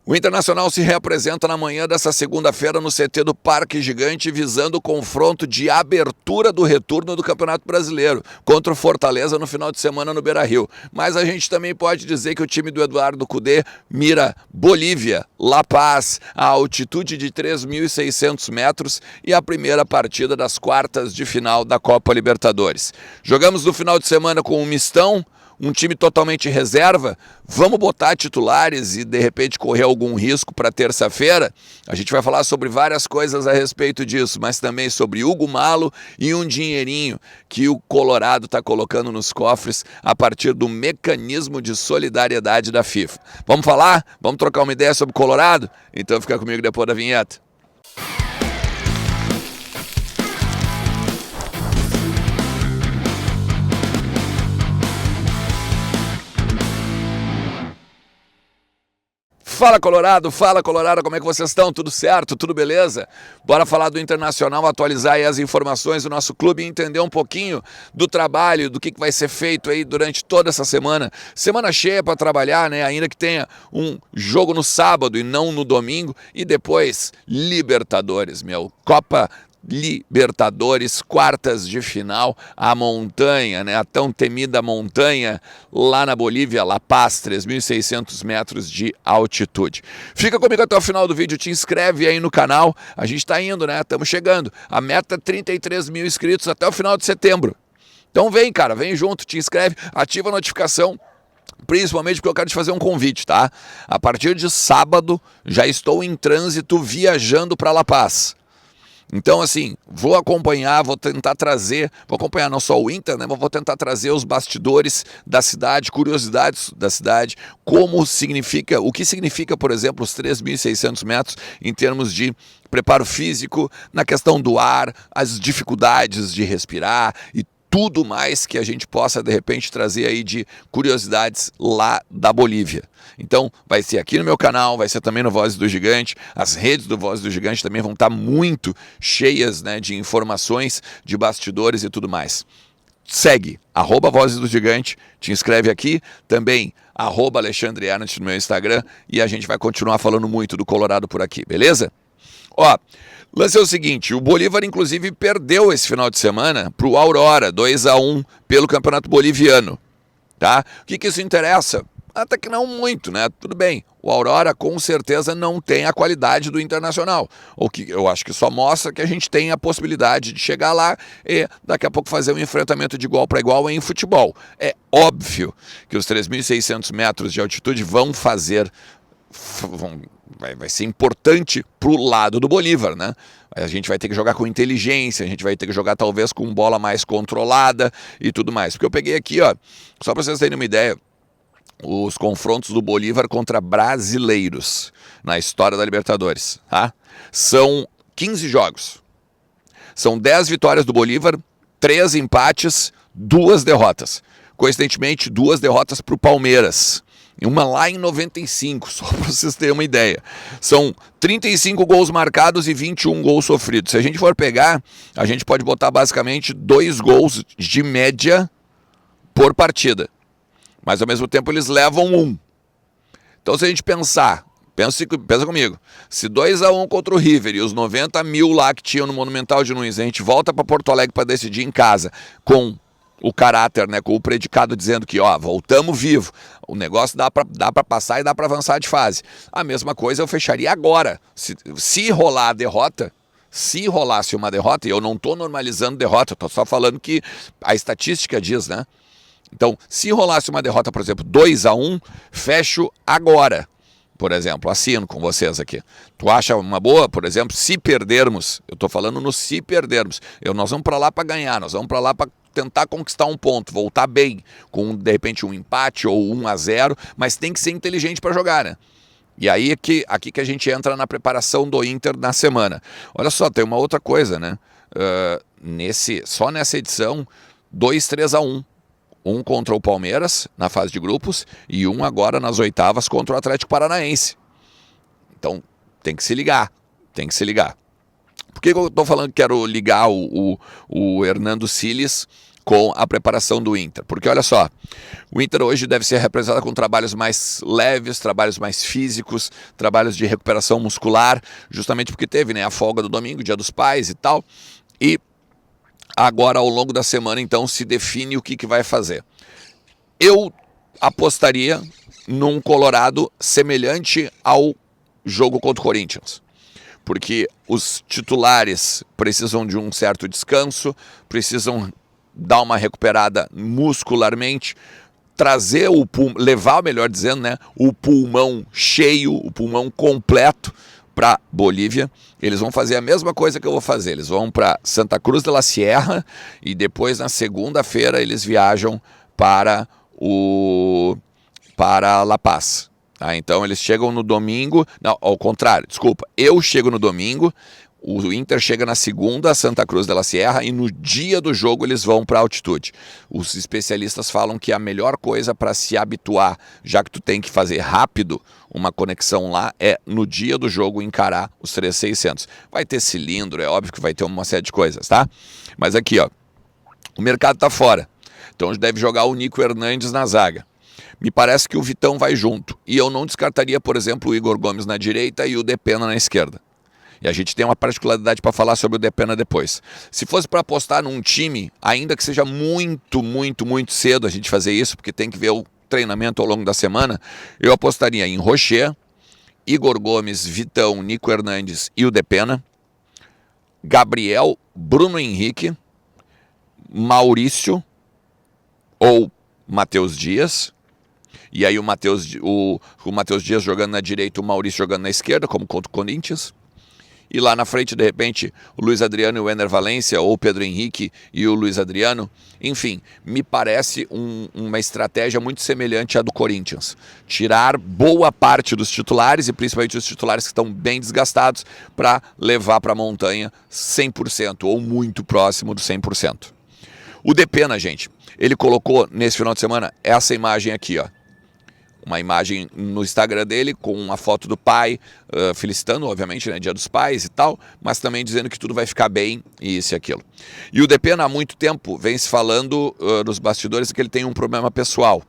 O Internacional se reapresenta na manhã dessa segunda-feira no CT do Parque Gigante, visando o confronto de abertura do retorno do Campeonato Brasileiro contra o Fortaleza no final de semana no Beira-Rio. Mas a gente também pode dizer que o time do Eduardo Cudê mira Bolívia, La Paz, a altitude de 3.600 metros e a primeira partida das quartas de final da Copa Libertadores. Jogamos no final de semana com um mistão, um time totalmente reserva. Vamos botar titulares e de repente correr algum risco para terça-feira? A gente vai falar sobre várias coisas a respeito disso, mas também sobre Hugo Malo e um dinheirinho que o Colorado está colocando nos cofres a partir do mecanismo de solidariedade da FIFA. Vamos falar? Vamos trocar uma ideia sobre o Colorado? Então fica comigo depois da vinheta. Fala Colorado, como é que vocês estão? Tudo certo? Tudo beleza? Bora falar do Internacional, atualizar aí as informações do nosso clube e entender um pouquinho do trabalho, do que vai ser feito aí durante toda essa semana. Semana cheia para trabalhar, né? Ainda que tenha um jogo no sábado e não no domingo. E depois, Libertadores, Copa Libertadores, quartas de final, a montanha, né, a tão temida montanha lá na Bolívia, La Paz, 3.600 metros de altitude. Fica comigo até o final do vídeo, te inscreve aí no canal, a gente está indo, né, estamos chegando, a meta é 33 mil inscritos até o final de setembro. Então vem, cara, vem junto, te inscreve, ativa a notificação, principalmente porque eu quero te fazer um convite, tá? A partir de sábado, já estou em trânsito viajando para La Paz. Então, assim, vou acompanhar, vou tentar trazer, vou acompanhar não só o Inter, né, mas vou tentar trazer os bastidores da cidade, curiosidades da cidade, como significa, o que significa, por exemplo, os 3.600 metros em termos de preparo físico, na questão do ar, as dificuldades de respirar e tudo mais que a gente possa, de repente, trazer aí de curiosidades lá da Bolívia. Então, vai ser aqui no meu canal, vai ser também no Vozes do Gigante. As redes do Vozes do Gigante também vão estar muito cheias, né, de informações, de bastidores e tudo mais. Segue, @Vozes do Gigante, te inscreve aqui, também @Alexandre Ernst no meu Instagram, e a gente vai continuar falando muito do Colorado por aqui, beleza? Ó, lance é o seguinte, o Bolívar inclusive perdeu esse final de semana para o Aurora, 2-1 pelo Campeonato Boliviano, tá? O que isso interessa? Até que não muito, né? Tudo bem, o Aurora com certeza não tem a qualidade do Internacional, o que eu acho que só mostra que a gente tem a possibilidade de chegar lá e daqui a pouco fazer um enfrentamento de igual para igual em futebol. É óbvio que os 3.600 metros de altitude vai ser importante pro lado do Bolívar, né? A gente vai ter que jogar com inteligência, a gente vai ter que jogar talvez com bola mais controlada e tudo mais. Porque eu peguei aqui, ó, só para vocês terem uma ideia, os confrontos do Bolívar contra brasileiros na história da Libertadores, tá? São 15 jogos. São 10 vitórias do Bolívar, 3 empates, 2 derrotas. Coincidentemente, 2 derrotas para o Palmeiras. Uma lá em 95, só para vocês terem uma ideia. São 35 gols marcados e 21 gols sofridos. Se a gente for pegar, a gente pode botar basicamente 2 gols de média por partida. Mas ao mesmo tempo eles levam 1. Então se a gente pensa comigo, se 2-1 contra o River e os 90 mil lá que tinham no Monumental de Nunes, a gente volta para Porto Alegre para decidir em casa com o caráter, né, com o predicado dizendo que, ó, voltamos vivo, o negócio dá para passar e dá para avançar de fase. A mesma coisa eu fecharia agora. Se rolar a derrota, se rolasse uma derrota, e eu não estou normalizando derrota, eu estou só falando que a estatística diz, né? Então, se rolasse uma derrota, por exemplo, 2-1, fecho agora. Por exemplo, assino com vocês aqui. Tu acha uma boa, por exemplo, se perdermos, eu estou falando no se perdermos, nós vamos para lá para ganhar, nós vamos para lá para tentar conquistar um ponto, voltar bem, com de repente um empate ou 1-0, mas tem que ser inteligente para jogar, né? E aí aqui que a gente entra na preparação do Inter na semana. Olha só, tem uma outra coisa, né? Só nessa edição, 2-3-1. Um contra o Palmeiras na fase de grupos e um agora nas oitavas contra o Atlético Paranaense. Então tem que se ligar, tem que se ligar. Por que eu estou falando que quero ligar o Hernando Siles com a preparação do Inter. Porque olha só, o Inter hoje deve ser representado com trabalhos mais leves, trabalhos mais físicos, trabalhos de recuperação muscular, justamente porque teve, né, a folga do domingo, Dia dos Pais e tal. E agora, ao longo da semana, então, se define o que vai fazer. Eu apostaria num Colorado semelhante ao jogo contra o Corinthians. Porque os titulares precisam de um certo descanso, precisam dar uma recuperada muscularmente, trazer levar, melhor dizendo, né, o pulmão cheio, o pulmão completo para Bolívia. Eles vão fazer a mesma coisa que eu vou fazer. Eles vão para Santa Cruz de la Sierra e depois na segunda-feira eles viajam para La Paz. Tá? Então eles chegam no domingo, não, ao contrário, desculpa, eu chego no domingo, o Inter chega na segunda a Santa Cruz de la Sierra e no dia do jogo eles vão para altitude. Os especialistas falam que a melhor coisa para se habituar, já que tu tem que fazer rápido uma conexão lá, é no dia do jogo encarar os 3600. Vai ter cilindro, é óbvio que vai ter uma série de coisas, tá? Mas aqui, ó, o mercado tá fora. Então deve jogar o Nico Hernandes na zaga. Me parece que o Vitão vai junto. E eu não descartaria, por exemplo, o Igor Gomes na direita e o Depena na esquerda. E a gente tem uma particularidade para falar sobre o Depena depois. Se fosse para apostar num time, ainda que seja muito, muito, muito cedo a gente fazer isso, porque tem que ver o treinamento ao longo da semana, eu apostaria em Rocher, Igor Gomes, Vitão, Nico Hernandes e o Depena, Gabriel, Bruno Henrique, Maurício ou Matheus Dias. E aí o Matheus Dias jogando na direita, o Maurício jogando na esquerda, como contra o Corinthians. E lá na frente, de repente, o Luiz Adriano e o Ener Valencia, ou o Pedro Henrique e o Luiz Adriano. Enfim, me parece uma estratégia muito semelhante à do Corinthians. Tirar boa parte dos titulares, e principalmente os titulares que estão bem desgastados, para levar para a montanha 100%, ou muito próximo do 100%. O Depena, gente, ele colocou nesse final de semana essa imagem aqui, ó. Uma imagem no Instagram dele com uma foto do pai, felicitando, obviamente, né, Dia dos Pais e tal, mas também dizendo que tudo vai ficar bem e isso e aquilo. E o Depena, há muito tempo, vem se falando nos bastidores que ele tem um problema pessoal.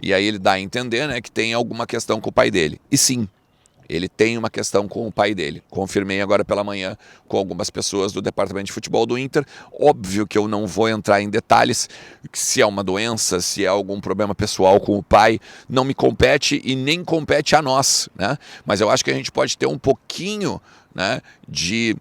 E aí ele dá a entender, né, que tem alguma questão com o pai dele. E sim, ele tem uma questão com o pai dele. Confirmei agora pela manhã com algumas pessoas do departamento de futebol do Inter. Óbvio que eu não vou entrar em detalhes, se é uma doença, se é algum problema pessoal com o pai, não me compete e nem compete a nós, né? Mas eu acho que a gente pode ter um pouquinho, né, de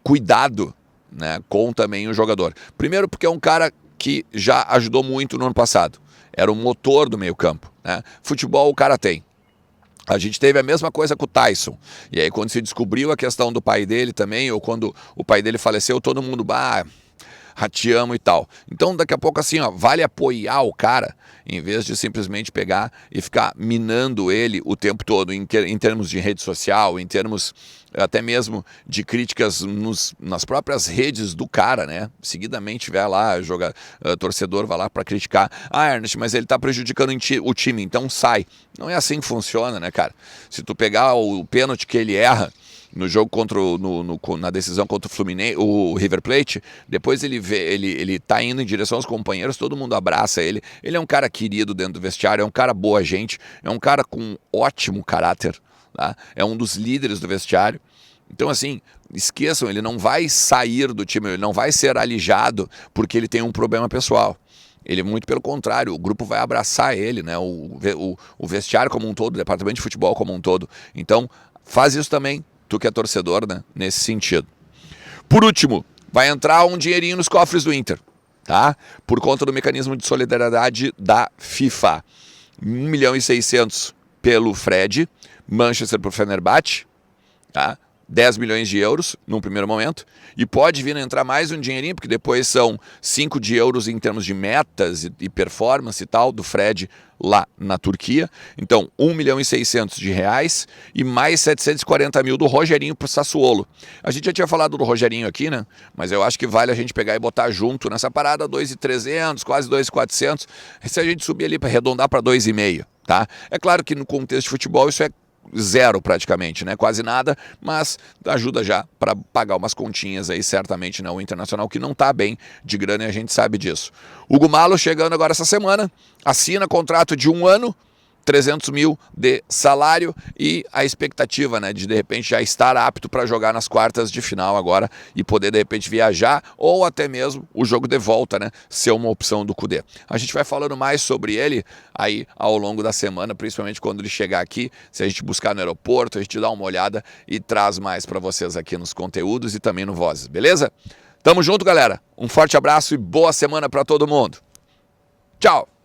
cuidado, né, com também o jogador. Primeiro porque é um cara que já ajudou muito no ano passado. Era o motor do meio-campo, né? Futebol o cara tem. A gente teve a mesma coisa com o Tyson. E aí quando se descobriu a questão do pai dele também, ou quando o pai dele faleceu, todo mundo, te amo e tal. Então daqui a pouco assim, ó, vale apoiar o cara, em vez de simplesmente pegar e ficar minando ele o tempo todo, em termos de rede social, em termos até mesmo de críticas nas próprias redes do cara, né? Seguidamente vai lá, torcedor vai lá para criticar. Ernest, mas ele tá prejudicando o time, então sai. Não é assim que funciona, né, cara? Se tu pegar o pênalti que ele erra no jogo na decisão contra o Fluminense, o River Plate, depois ele tá indo em direção aos companheiros, todo mundo abraça ele. Ele é um cara querido dentro do vestiário, é um cara boa gente, é um cara com ótimo caráter, tá? É um dos líderes do vestiário. Então assim, esqueçam, ele não vai sair do time, ele não vai ser alijado porque ele tem um problema pessoal. Ele, muito pelo contrário, o grupo vai abraçar ele, né? O vestiário como um todo, o departamento de futebol como um todo. Então, faz isso também, tu que é torcedor, né? Nesse sentido. Por último, vai entrar um dinheirinho nos cofres do Inter, tá? Por conta do mecanismo de solidariedade da FIFA. 1.600.000 pelo Fred, Manchester pro Fenerbahçe, tá? 10 milhões de euros num primeiro momento, e pode vir a entrar mais um dinheirinho, porque depois são 5 de euros em termos de metas e performance e tal, do Fred lá na Turquia. Então, 1.600.000 de reais e mais 740 mil do Rogerinho pro Sassuolo. A gente já tinha falado do Rogerinho aqui, né? Mas eu acho que vale a gente pegar e botar junto nessa parada 2.300, quase 2.400. Se a gente subir ali para arredondar para 2.500, tá? É claro que no contexto de futebol isso é zero praticamente, né? Quase nada, mas ajuda já para pagar umas continhas aí, certamente, né? O Internacional que não tá bem de grana e a gente sabe disso. Hugo Malo chegando agora essa semana, assina contrato de 1 ano, 300 mil de salário e a expectativa, né, de repente já estar apto para jogar nas quartas de final agora e poder de repente viajar ou até mesmo o jogo de volta, né, ser uma opção do Kudê. A gente vai falando mais sobre ele aí ao longo da semana, principalmente quando ele chegar aqui, se a gente buscar no aeroporto, a gente dá uma olhada e traz mais para vocês aqui nos conteúdos e também no Vozes, beleza? Tamo junto, galera. Um forte abraço e boa semana para todo mundo. Tchau!